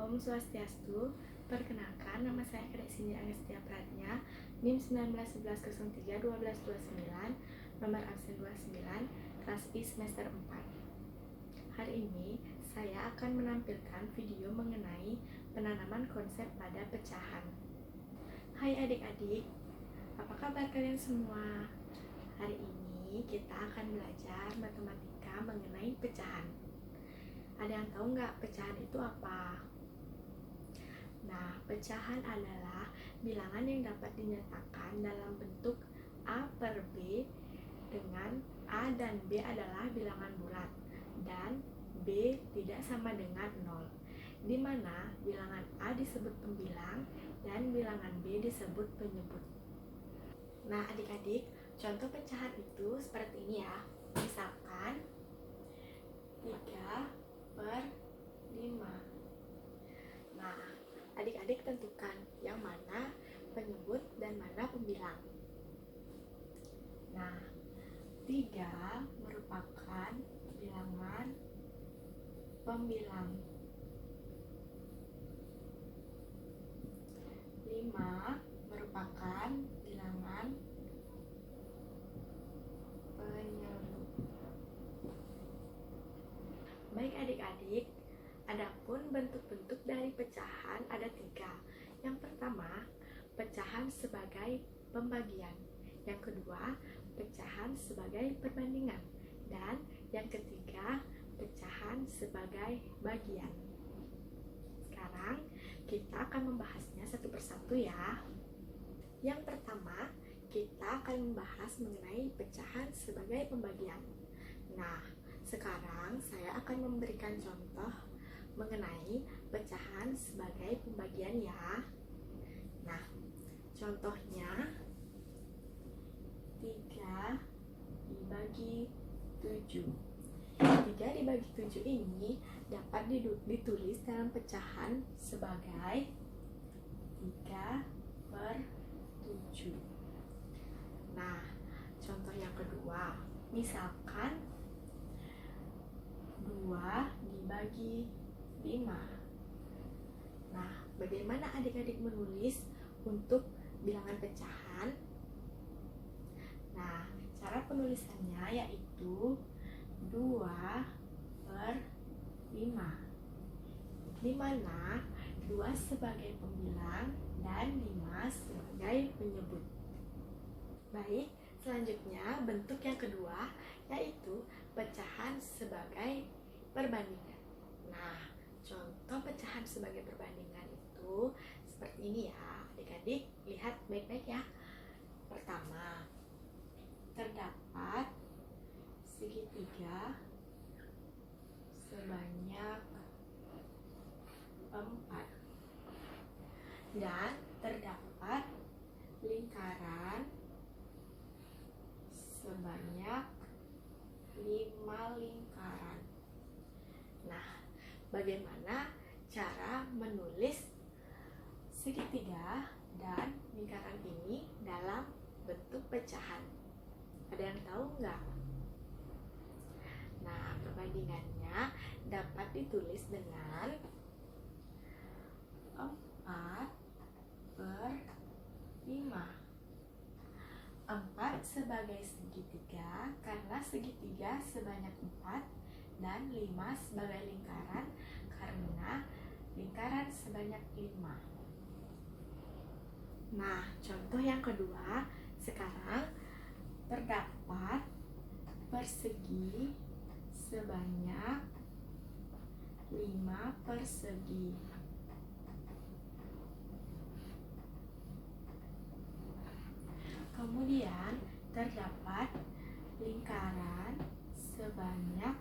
Om Swastiastu. Perkenalkan, nama saya Kadek Cindy Angestia Pratnya, NIM 1911031229, nomor absen 29, kelas I semester 4. Hari ini saya akan menampilkan video mengenai penanaman konsep pada pecahan. Hai adik-adik, apa kabar kalian semua? Hari ini kita akan belajar matematika mengenai pecahan. Ada yang tahu nggak pecahan itu apa? Nah, pecahan adalah bilangan yang dapat dinyatakan dalam bentuk A per B dengan A dan B adalah bilangan bulat dan B tidak sama dengan 0, di mana bilangan A disebut pembilang dan bilangan B disebut penyebut. Nah, adik-adik, contoh pecahan itu seperti ini ya. Misalkan 3 per 5. Nah, adik-adik tentukan yang mana penyebut dan mana pembilang. Nah, 3 merupakan bilangan pembilang. 5 merupakan bilangan penyebut. Baik adik-adik, adapun bentuk-bentuk dari pecahan ada 3. Yang pertama, pecahan sebagai pembagian. Yang kedua, pecahan sebagai perbandingan. Dan yang ketiga, pecahan sebagai bagian. Sekarang kita akan membahasnya satu persatu ya. Yang pertama, kita akan membahas mengenai pecahan sebagai pembagian. Nah, sekarang saya akan memberikan contoh mengenai pecahan sebagai pembagian ya. Nah, contohnya 3 dibagi 7. 3 dibagi 7 ini dapat ditulis dalam pecahan sebagai 3 per 7. Nah, contoh yang kedua, misalkan 2 dibagi 5. Nah, bagaimana adik-adik menulis untuk bilangan pecahan? Nah, cara penulisannya yaitu 2 per 5, di mana 2 sebagai pembilang dan 5 sebagai penyebut. Baik, selanjutnya bentuk yang kedua yaitu pecahan sebagai perbandingan. Nah, contoh pecahan sebagai perbandingan itu seperti ini ya. Adik-adik lihat baik-baik ya. Pertama, terdapat segitiga sebanyak 4 dan terdapat lingkaran sebanyak 5 lingkaran. Nah, bagaimana cara menulis segitiga dan lingkaran ini dalam bentuk pecahan? Ada yang tahu nggak? Nah, perbandingannya dapat ditulis dengan 4 per 5. 4 sebagai segitiga karena segitiga sebanyak 4 dan 5 sebagai lingkaran karena lingkaran sebanyak 5. Nah, contoh yang kedua, sekarang terdapat persegi sebanyak 5 persegi. Kemudian terdapat lingkaran sebanyak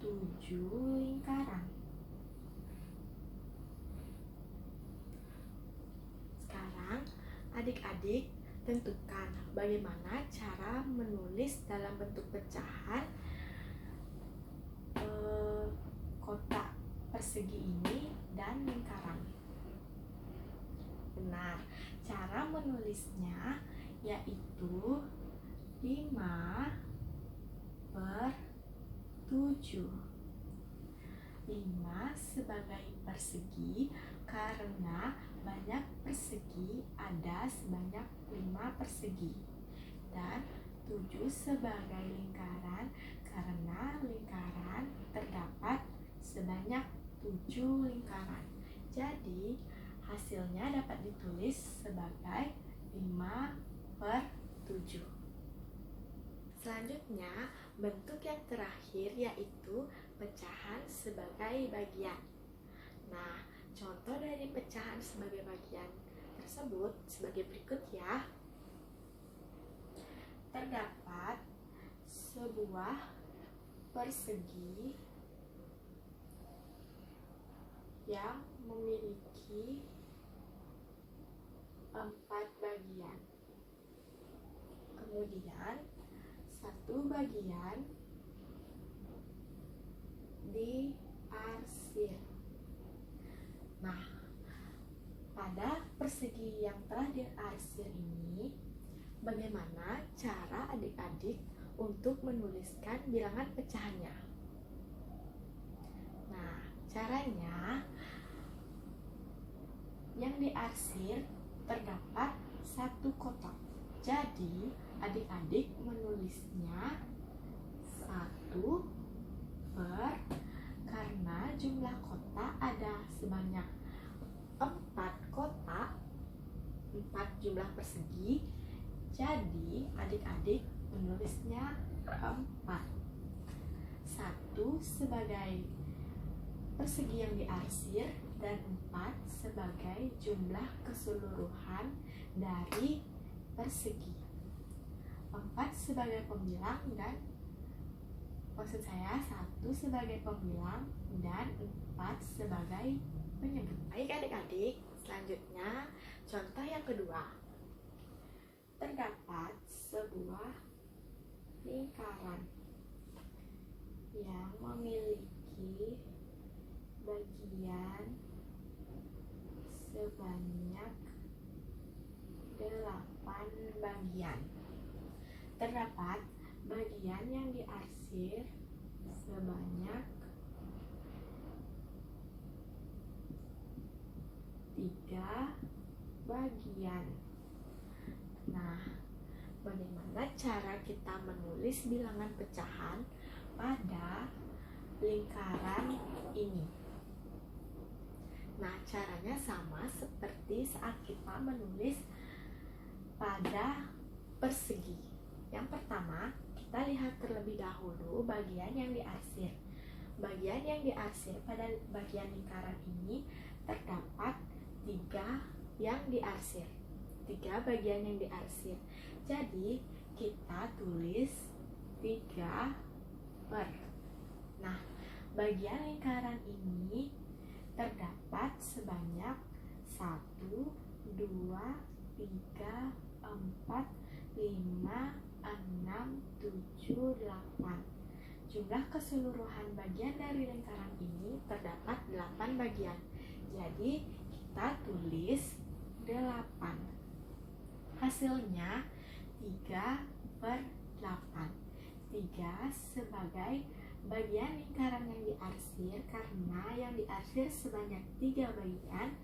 7 lingkaran. Sekarang adik-adik tentukan bagaimana cara menulis dalam bentuk pecahan kotak persegi ini dan lingkaran. Benar, cara menulisnya yaitu 5 per 7. 5 sebagai persegi karena banyak persegi ada sebanyak 5 persegi. Dan 7 sebagai lingkaran karena lingkaran terdapat sebanyak 7 lingkaran. Jadi hasilnya dapat ditulis sebagai 5/7. Selanjutnya, bentuk yang terakhir yaitu pecahan sebagai bagian. Nah, contoh dari pecahan sebagai bagian tersebut sebagai berikut ya. Terdapat sebuah persegi yang memiliki 4 bagian. Kemudian satu bagian diarsir. Nah, pada persegi yang telah diarsir ini, bagaimana cara adik-adik untuk menuliskan bilangan pecahannya? Nah, caranya yang diarsir terdapat satu kotak. Jadi, adik-adik menulisnya 1 per, karena jumlah kotak ada sebanyak 4 kotak, 4 jumlah persegi. Jadi, adik-adik menulisnya 4. 1 sebagai persegi yang diarsir dan 4 sebagai jumlah keseluruhan dari persegi. 4 sebagai pembilang dan 1 sebagai pembilang dan 4 sebagai penyebut. Baik adik-adik, selanjutnya contoh yang kedua. Terdapat sebuah lingkaran yang memiliki bagian sebanyak 8 bagian. Terdapat bagian yang diarsir sebanyak 3 bagian. Nah, bagaimana cara kita menulis bilangan pecahan pada lingkaran ini? Nah, caranya sama seperti saat kita menulis pada persegi. Yang pertama, kita lihat terlebih dahulu bagian yang diarsir. Bagian yang diarsir pada bagian lingkaran ini terdapat 3 yang diarsir. 3 bagian yang diarsir. Jadi, kita tulis 3 per. Nah, bagian lingkaran ini terdapat sebanyak 1, 2, 3, 4, 5, 6, 7, 8. Jumlah keseluruhan bagian dari lingkaran ini terdapat 8 bagian. Jadi kita tulis 8. Hasilnya 3/8. 3 sebagai bagian lingkaran yang diarsir karena yang diarsir sebanyak 3 bagian,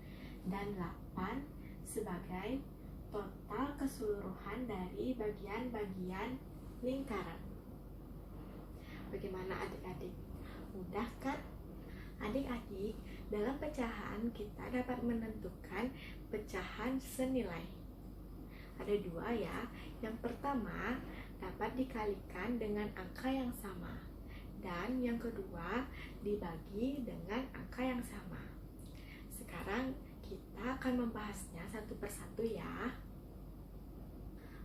dan 8 sebagai total keseluruhan dari bagian-bagian lingkaran. Bagaimana adik-adik? Mudah kan? Adik-adik, dalam pecahan kita dapat menentukan pecahan senilai. Ada 2 ya. Yang pertama dapat dikalikan dengan angka yang sama. Dan yang kedua dibagi dengan angka yang sama. Sekarang kita akan membahasnya satu persatu ya.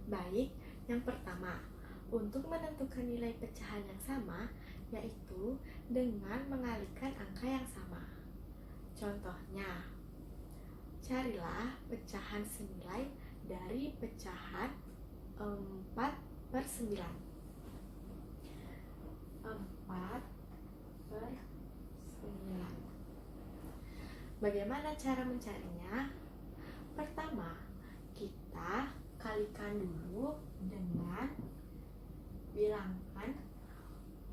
Baik, yang pertama, untuk menentukan nilai pecahan yang sama, yaitu dengan mengalihkan angka yang sama. Contohnya, carilah pecahan senilai dari pecahan 4/9. 4/9. Bagaimana cara mencarinya? Pertama, kita kalikan dulu dengan bilangan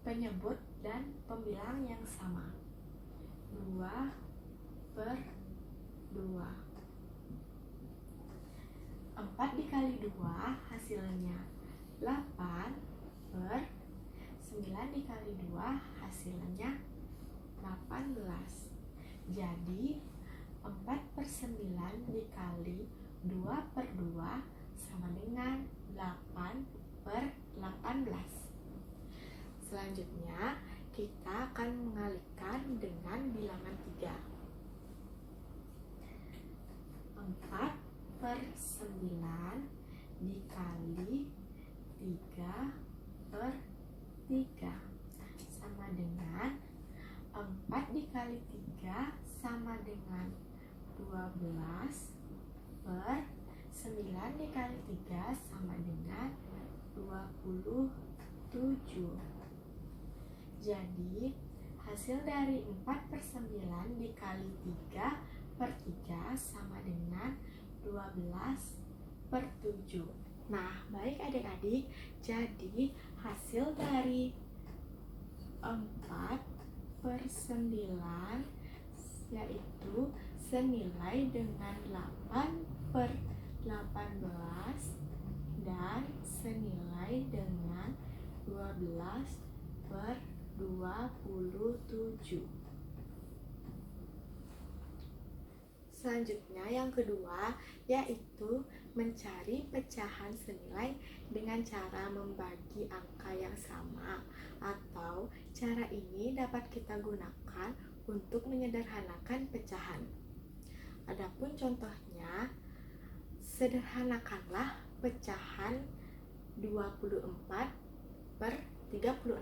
penyebut dan pembilang yang sama. 2 per 2. 4 dikali 2 hasilnya 8 per 9 dikali 2 hasilnya 18. Jadi 4 per 9 dikali 2 per 2 sama dengan 8 per 18. Selanjutnya kita akan mengalihkan dengan bilangan 3. 4 per 9 dikali 3 per 3 sama dengan 4 dikali 3 sama dengan 12 per 9 dikali 3 sama dengan 27. Jadi hasil dari 4 per 9 dikali 3 per 3 sama dengan 12 per 7. Nah, baik adik-adik, jadi hasil dari 4 per 9 yaitu senilai dengan 8 per 18 dan senilai dengan 12 per 27. Selanjutnya yang kedua yaitu mencari pecahan senilai dengan cara membagi angka yang sama, atau cara ini dapat kita gunakan untuk menyederhanakan pecahan. Adapun contohnya, sederhanakanlah pecahan 24 per 36.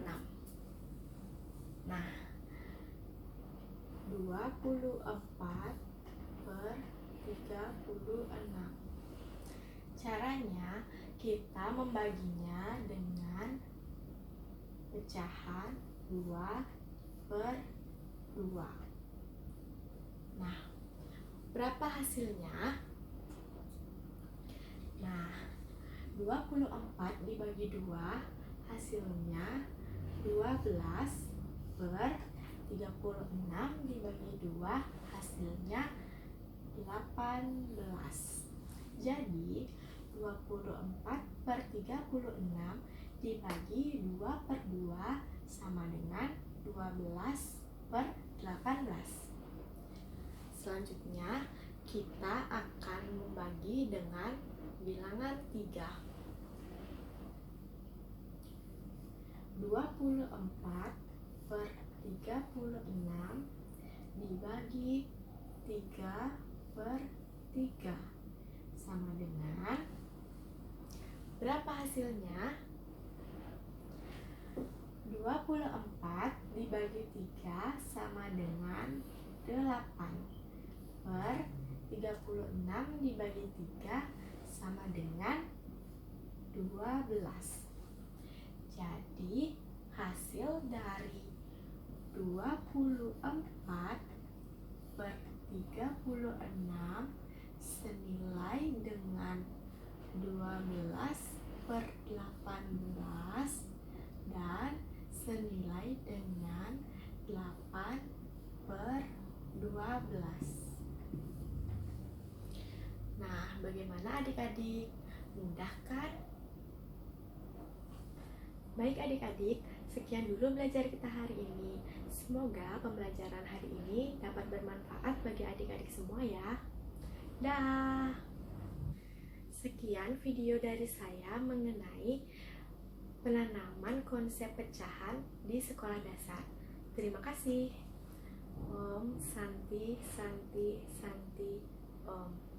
Nah, 24 per 36. Caranya kita membaginya dengan pecahan 2 per 2. Nah, berapa hasilnya? Nah, 24 dibagi 2 hasilnya 12 per 36 dibagi 2 hasilnya 18. Jadi 24 per 36 dibagi 2 per 2 sama dengan 12 per 18. Selanjutnya kita akan membagi dengan bilangan 3. 24 per 36 dibagi 3 per 3 sama dengan berapa hasilnya? 24 dibagi 3 sama dengan 8 per 36 dibagi 3 sama dengan 12. Jadi hasil dari 24 per 36 senilai dengan 12 per 18 dan senilai dengan 8 per 12. Nah, bagaimana adik-adik? Mudah kan? Baik adik-adik, sekian dulu belajar kita hari ini. Semoga pembelajaran hari ini dapat bermanfaat bagi adik-adik semua ya. Dah. Sekian video dari saya mengenai penanaman konsep pecahan di sekolah dasar. Terima kasih. Om Santi Santi Santi Om.